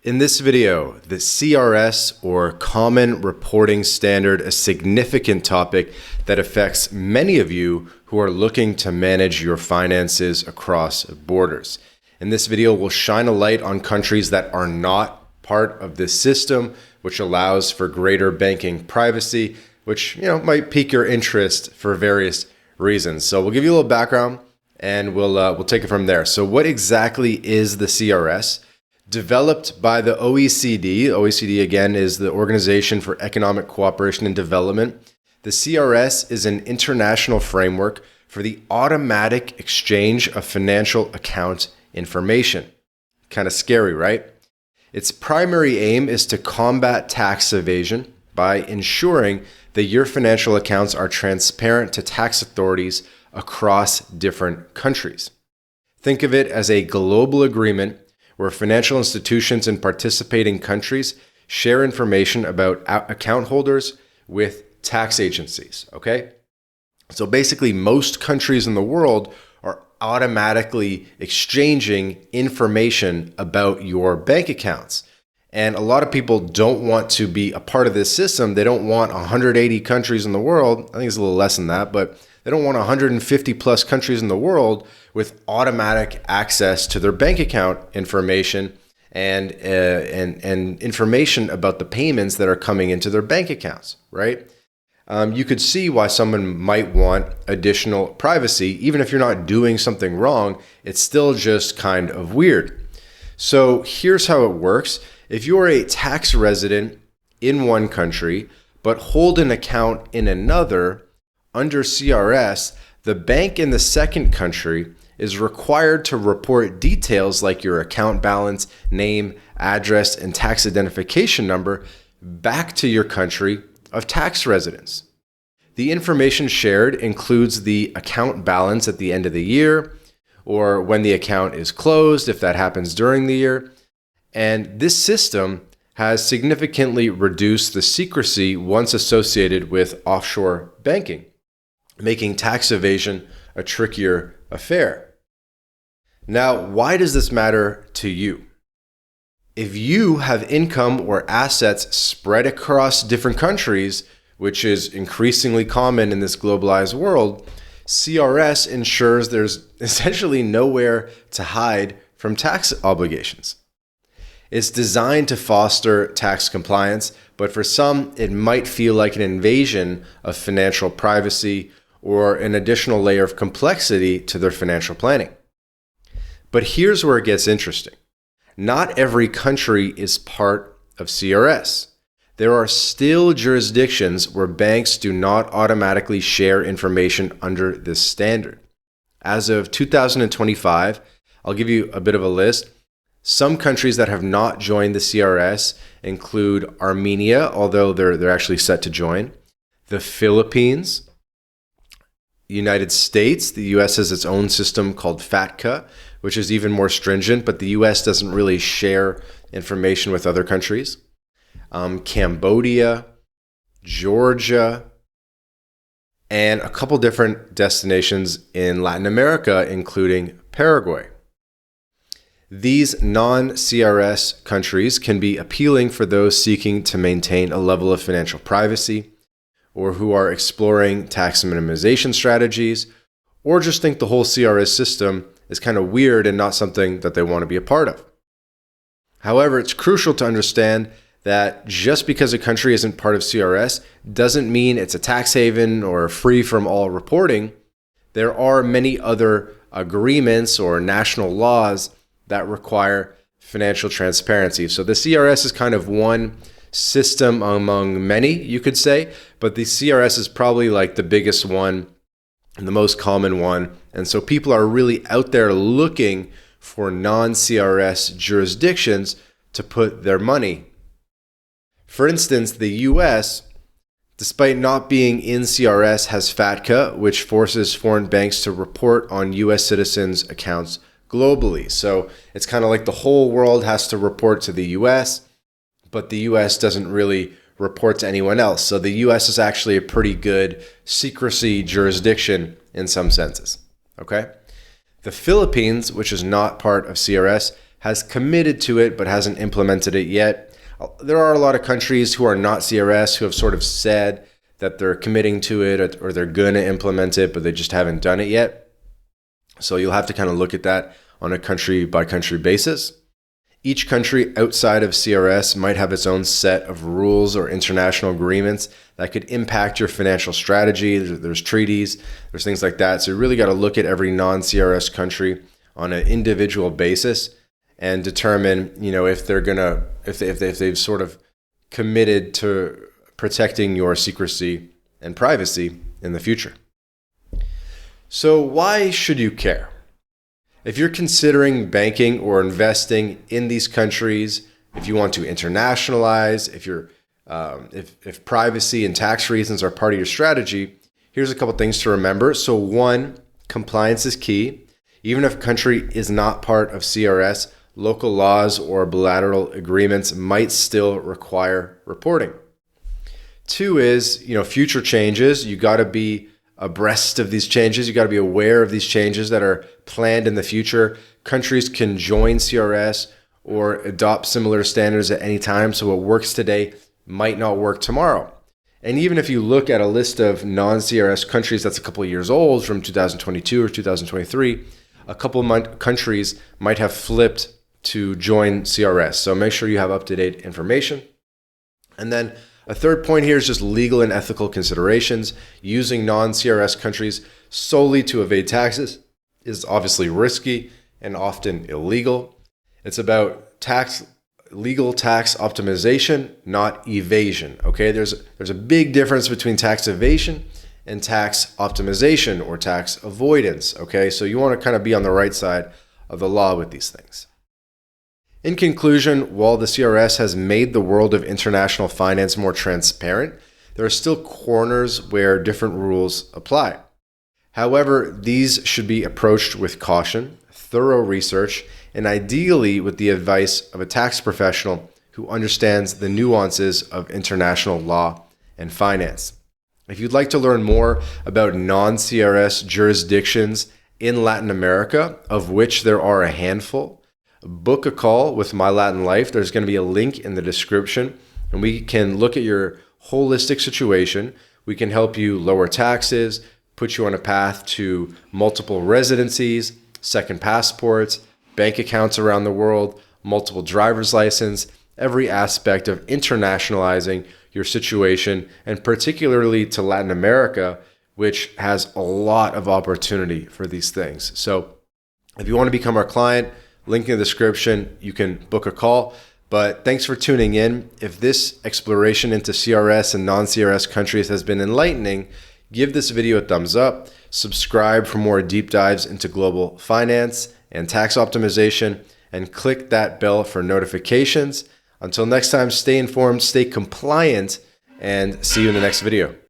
In this video, the CRS, or Common Reporting Standard, a significant topic that affects many of you who are looking to manage your finances across borders. In this video, we'll shine a light on countries that are not part of this system, which allows for greater banking privacy, which might pique your interest for various reasons. So we'll give you a little background and we'll take it from there. So what exactly is the CRS? Developed by the OECD. OECD, again, is the Organization for Economic Cooperation and Development. The CRS is an international framework for the automatic exchange of financial account information. Kind of scary, right? Its primary aim is to combat tax evasion by ensuring that your financial accounts are transparent to tax authorities across different countries. Think of it as a global agreement where financial institutions in participating countries share information about account holders with tax agencies, okay? So basically, most countries in the world are automatically exchanging information about your bank accounts. And a lot of people don't want to be a part of this system. They don't want 180 countries in the world. I think it's a little less than that, but they don't want 150 plus countries in the world with automatic access to their bank account information and information about the payments that are coming into their bank accounts, right? You could see why someone might want additional privacy. Even if you're not doing something wrong, it's still just kind of weird. So here's how it works. If you're a tax resident in one country, but hold an account in another, under CRS, the bank in the second country is required to report details like your account balance, name, address, and tax identification number back to your country of tax residence. The information shared includes the account balance at the end of the year, or when the account is closed, if that happens during the year. And this system has significantly reduced the secrecy once associated with offshore banking, making tax evasion a trickier affair. Now, why does this matter to you? If you have income or assets spread across different countries, which is increasingly common in this globalized world, CRS ensures there's essentially nowhere to hide from tax obligations. It's designed to foster tax compliance, but for some, it might feel like an invasion of financial privacy or an additional layer of complexity to their financial planning. But here's where it gets interesting. Not every country is part of CRS. There are still jurisdictions where banks do not automatically share information under this standard. As of 2025, I'll give you a bit of a list. Some countries that have not joined the CRS include Armenia, although they're actually set to join, the Philippines, United States. The US has its own system called FATCA, which is even more stringent, but the US doesn't really share information with other countries. Cambodia, Georgia, and a couple different destinations in Latin America, including Paraguay. These non-CRS countries can be appealing for those seeking to maintain a level of financial privacy, or who are exploring tax minimization strategies, or just think the whole CRS system is kind of weird and not something that they want to be a part of. However, it's crucial to understand that just because a country isn't part of CRS doesn't mean it's a tax haven or free from all reporting. There are many other agreements or national laws that require financial transparency. So the CRS is kind of one system among many, you could say, but the CRS is probably like the biggest one and the most common one. And so people are really out there looking for non-CRS jurisdictions to put their money. For instance, the US, despite not being in CRS, has FATCA, which forces foreign banks to report on US citizens' accounts globally. So it's kind of like the whole world has to report to the US, but the US doesn't really report to anyone else. So the US is actually a pretty good secrecy jurisdiction in some senses. Okay? The Philippines, which is not part of CRS, has committed to it but hasn't implemented it yet. There are a lot of countries who are not CRS who have sort of said that they're committing to it or they're going to implement it, but they just haven't done it yet. So you'll have to kind of look at that on a country by country basis. Each country outside of CRS might have its own set of rules or international agreements that could impact your financial strategy. There's treaties, there's things like that. So you really got to look at every non-CRS country on an individual basis and determine, if they've sort of committed to protecting your secrecy and privacy in the future. So why should you care? If you're considering banking or investing in these countries, if you want to internationalize, if privacy and tax reasons are part of your strategy, here's a couple things to remember. So one, compliance is key. Even if a country is not part of CRS, local laws or bilateral agreements might still require reporting. Two is, future changes. You got to be abreast of these changes. You got to be aware of these changes that are planned in the future. Countries can join CRS or adopt similar standards at any time. So what works today might not work tomorrow. And even if you look at a list of non-CRS countries that's a couple of years old from 2022 or 2023, a couple of countries might have flipped to join CRS. So make sure you have up-to-date information. And then a third point here is just legal and ethical considerations. Using non-CRS countries solely to evade taxes is obviously risky and often illegal. It's about legal tax optimization, not evasion. Okay, there's a big difference between tax evasion and tax optimization or tax avoidance. Okay, so you want to kind of be on the right side of the law with these things. In conclusion, while the CRS has made the world of international finance more transparent, there are still corners where different rules apply. However, these should be approached with caution, thorough research, and ideally with the advice of a tax professional who understands the nuances of international law and finance. If you'd like to learn more about non-CRS jurisdictions in Latin America, of which there are a handful, book a call with MyLatinLife. There's going to be a link in the description, and we can look at your holistic situation. We can help you lower taxes, put you on a path to multiple residencies, second passports, bank accounts around the world, multiple driver's license, every aspect of internationalizing your situation, and particularly to Latin America, which has a lot of opportunity for these things. So if you want to become our client, link in the description, you can book a call. But thanks for tuning in. If this exploration into CRS and non-CRS countries has been enlightening, give this video a thumbs up, subscribe for more deep dives into global finance and tax optimization, and click that bell for notifications. Until next time, stay informed, stay compliant, and see you in the next video.